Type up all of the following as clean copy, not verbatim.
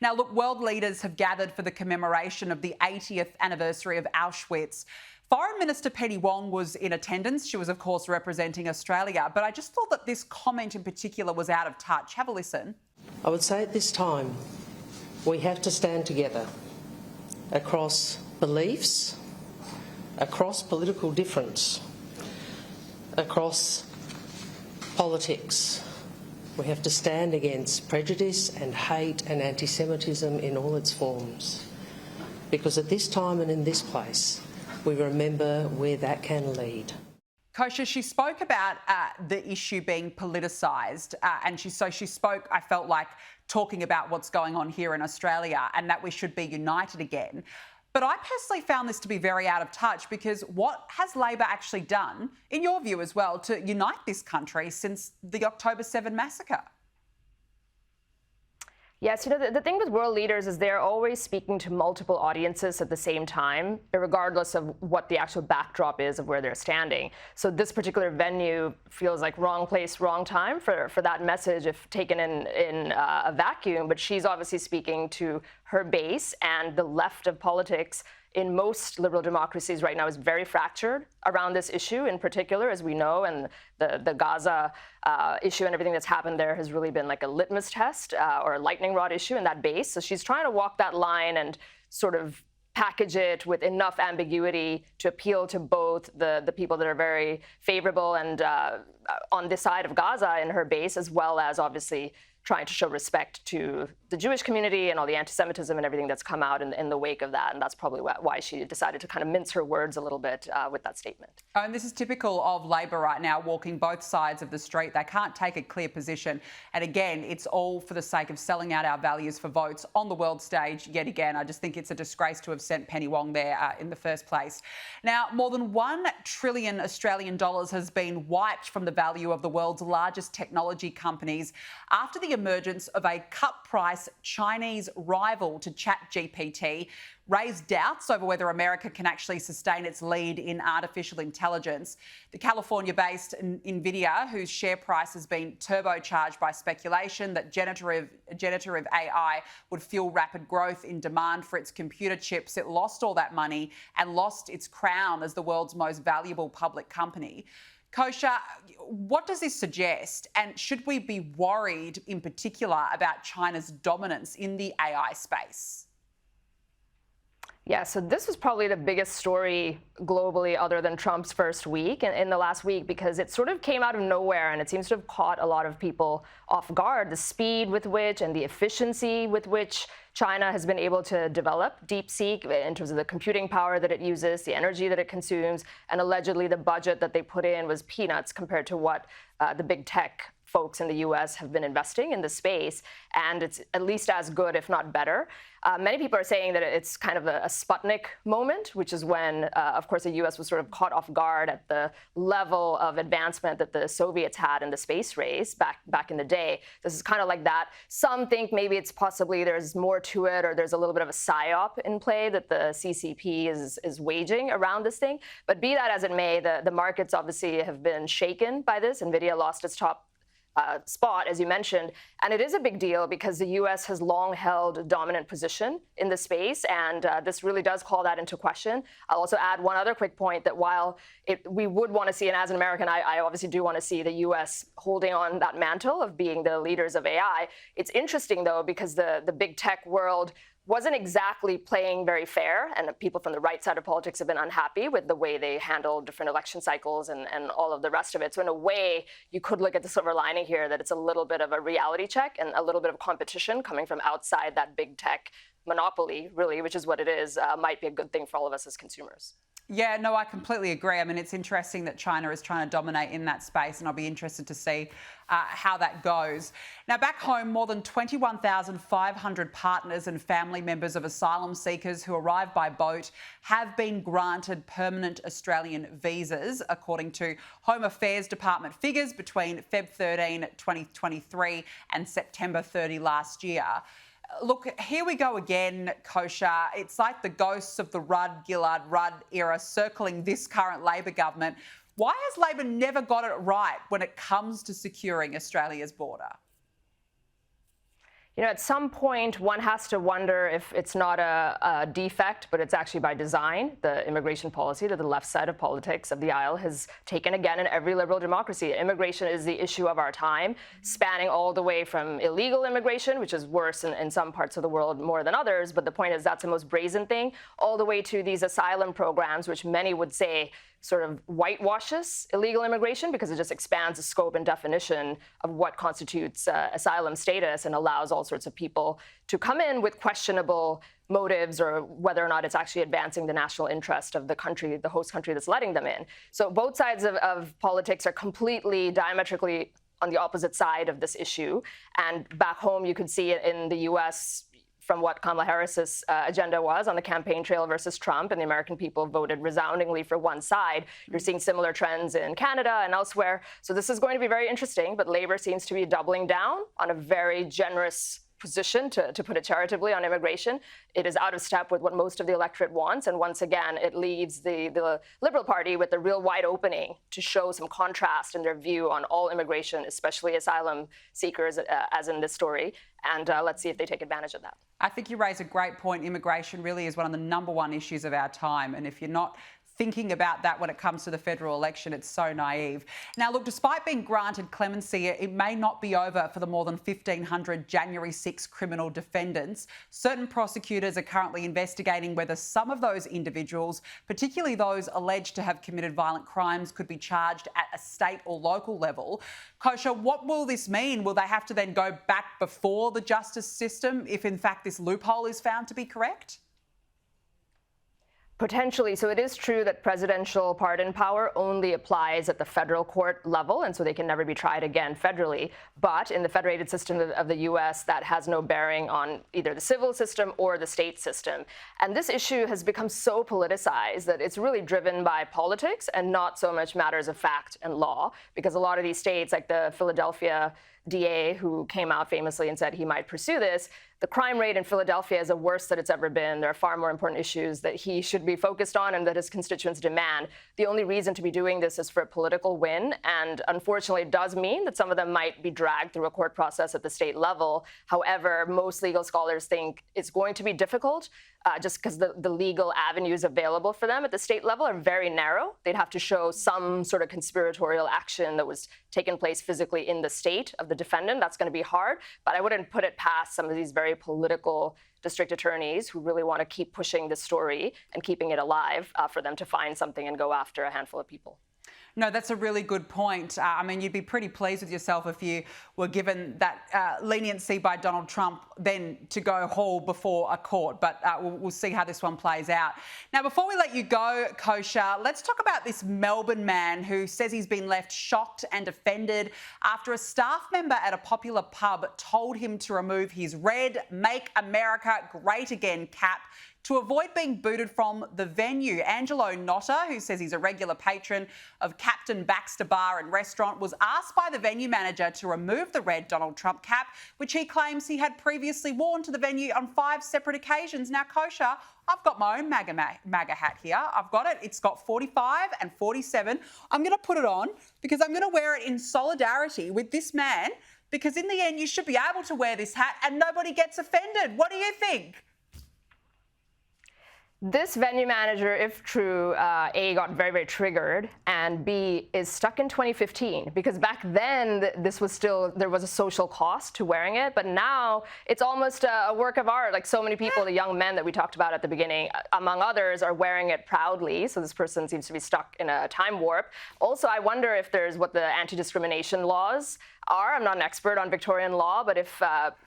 Now, look, world leaders have gathered for the commemoration of the 80th anniversary of Auschwitz. Foreign Minister Penny Wong was in attendance. She was, of course, representing Australia. But I just thought that this comment in particular was out of touch. Have a listen. I would say at this time, we have to stand together across beliefs, across political difference, across politics. We have to stand against prejudice and hate and anti-Semitism in all its forms. Because at this time and in this place, we remember where that can lead. Kosha, she spoke about the issue being politicised, and she spoke, I felt like, talking about what's going on here in Australia and that we should be united again. But I personally found this to be very out of touch, because what has Labor actually done, in your view as well, to unite this country since the October 7 massacre? Yes, the thing with world leaders is they're always speaking to multiple audiences at the same time, regardless of what the actual backdrop is of where they're standing. So this particular venue feels like wrong place, wrong time for that message if taken in a vacuum. But she's obviously speaking to her base, and the left of politics in most liberal democracies right now is very fractured around this issue in particular, as we know, and the Gaza issue and everything that's happened there has really been like a litmus test or a lightning rod issue in that base. So she's trying to walk that line and sort of package it with enough ambiguity to appeal to both the people that are very favourable and on this side of Gaza in her base, as well as obviously trying to show respect to the Jewish community and all the anti-Semitism and everything that's come out in the wake of that. And that's probably why she decided to kind of mince her words a little bit with that statement. And this is typical of Labor right now, walking both sides of the street. They can't take a clear position. And again, it's all for the sake of selling out our values for votes on the world stage yet again. I just think it's a disgrace to have sent Penny Wong there in the first place. Now, more than $1 trillion Australian dollars has been wiped from the value of the world's largest technology companies after the emergence of a cut-price Chinese rival to ChatGPT raised doubts over whether America can actually sustain its lead in artificial intelligence. The California-based NVIDIA, whose share price has been turbocharged by speculation that generative AI would fuel rapid growth in demand for its computer chips, it lost all that money and lost its crown as the world's most valuable public company. Kosha, what does this suggest? And should we be worried in particular about China's dominance in the AI space? Yeah, so this was probably the biggest story globally other than Trump's first week in the last week, because it sort of came out of nowhere and it seems to have caught a lot of people off guard. The speed with which and the efficiency with which China has been able to develop DeepSeek in terms of the computing power that it uses, the energy that it consumes, and allegedly the budget that they put in was peanuts compared to what the big tech folks in the US have been investing in the space, and it's at least as good, if not better. Many people are saying that it's kind of a Sputnik moment, which is when, of course, the US was sort of caught off guard at the level of advancement that the Soviets had in the space race back in the day. This is kind of like that. Some think maybe it's possibly there's more to it, or there's a little bit of a psyop in play that the CCP is waging around this thing. But be that as it may, the markets obviously have been shaken by this. NVIDIA lost its top spot, as you mentioned. And it is a big deal because the U.S. has long held a dominant position in the space, and this really does call that into question. I'll also add one other quick point that while we would want to see, and as an American, I obviously do want to see the U.S. holding on that mantle of being the leaders of AI. It's interesting, though, because the big tech world wasn't exactly playing very fair, and people from the right side of politics have been unhappy with the way they handled different election cycles and all of the rest of it. So in a way, you could look at the silver lining here that it's a little bit of a reality check and a little bit of competition coming from outside that big tech monopoly, really, which is what it is, might be a good thing for all of us as consumers. Yeah, no, I completely agree. I mean, it's interesting that China is trying to dominate in that space, and I'll be interested to see how that goes. Now, back home, more than 21,500 partners and family members of asylum seekers who arrive by boat have been granted permanent Australian visas, according to Home Affairs Department figures between Feb 13, 2023 and September 30 last year. Look, here we go again, Kosha. It's like the ghosts of the Rudd-Gillard-Rudd era circling this current Labor government. Why has Labor never got it right when it comes to securing Australia's border? You know, at some point, one has to wonder if it's not a defect, but it's actually by design, the immigration policy that the left side of politics of the aisle has taken again in every liberal democracy. Immigration is the issue of our time, spanning all the way from illegal immigration, which is worse in some parts of the world more than others, but the point is that's the most brazen thing, all the way to these asylum programs, which many would say sort of whitewashes illegal immigration because it just expands the scope and definition of what constitutes asylum status and allows all sorts of people to come in with questionable motives or whether or not it's actually advancing the national interest of the country, the host country that's letting them in. So both sides of politics are completely diametrically on the opposite side of this issue. And back home, you could see it in the US from what Kamala Harris's agenda was on the campaign trail versus Trump, and the American people voted resoundingly for one side. You're seeing similar trends in Canada and elsewhere. So this is going to be very interesting, but Labour seems to be doubling down on a very generous position, to put it charitably, on immigration. It is out of step with what most of the electorate wants, and once again, it leaves the Liberal Party with a real wide opening to show some contrast in their view on all immigration, especially asylum seekers, as in this story. And let's see if they take advantage of that. I think you raise a great point. Immigration really is one of the #1 issues of our time. And if you're not thinking about that when it comes to the federal election, it's so naive. Now, look, despite being granted clemency, it may not be over for the more than 1,500 January 6 criminal defendants. Certain prosecutors are currently investigating whether some of those individuals, particularly those alleged to have committed violent crimes, could be charged at a state or local level. Kosha, what will this mean? Will they have to then go back before the justice system if, in fact, this loophole is found to be correct? Potentially. So it is true that presidential pardon power only applies at the federal court level, and so they can never be tried again federally. But in the federated system of the U.S., that has no bearing on either the civil system or the state system. And this issue has become so politicized that it's really driven by politics and not so much matters of fact and law, because a lot of these states, like the Philadelphia DA, who came out famously and said he might pursue this, the crime rate in Philadelphia is the worst that it's ever been. There are far more important issues that he should be focused on and that his constituents demand. The only reason to be doing this is for a political win. And unfortunately, it does mean that some of them might be dragged through a court process at the state level. However, most legal scholars think it's going to be difficult just because the legal avenues available for them at the state level are very narrow. They'd have to show some sort of conspiratorial action that was taken place physically in the state of the defendant. That's going to be hard. But I wouldn't put it past some of these very political district attorneys who really want to keep pushing this story and keeping it alive for them to find something and go after a handful of people. No, that's a really good point. I mean, you'd be pretty pleased with yourself if you were given that leniency by Donald Trump then to go haul before a court. But we'll see how this one plays out. Now, before we let you go, Kosha, let's talk about this Melbourne man who says he's been left shocked and offended after a staff member at a popular pub told him to remove his red "Make America Great Again" cap to avoid being booted from the venue. Angelo Notta, who says he's a regular patron of Captain Baxter Bar and Restaurant, was asked by the venue manager to remove the red Donald Trump cap, which he claims he had previously worn to the venue on 5 separate occasions. Now, Kosha, I've got my own MAGA hat here. I've got it. It's got 45 and 47. I'm going to put it on because I'm going to wear it in solidarity with this man, because in the end, you should be able to wear this hat and nobody gets offended. What do you think? This venue manager, if true, A, got very, very triggered, and B, is stuck in 2015, because back then this was still, there was a social cost to wearing it, but now it's almost a work of art. Like so many people, the young men that we talked about at the beginning, among others, are wearing it proudly, so this person seems to be stuck in a time warp. Also, I wonder if there's what the anti-discrimination laws are. I'm not an expert on Victorian law, but if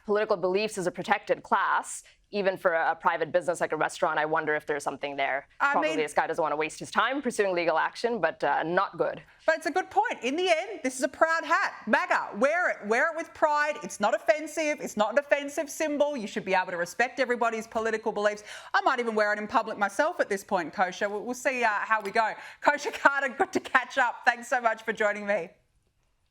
political beliefs is a protected class, even for a private business like a restaurant, I wonder if there's something there. Probably this guy doesn't want to waste his time pursuing legal action, but not good. But it's a good point. In the end, this is a proud hat. MAGA, wear it. Wear it with pride. It's not offensive. It's not an offensive symbol. You should be able to respect everybody's political beliefs. I might even wear it in public myself at this point, Kosha. We'll see how we go. Kosha Gada, good to catch up. Thanks so much for joining me.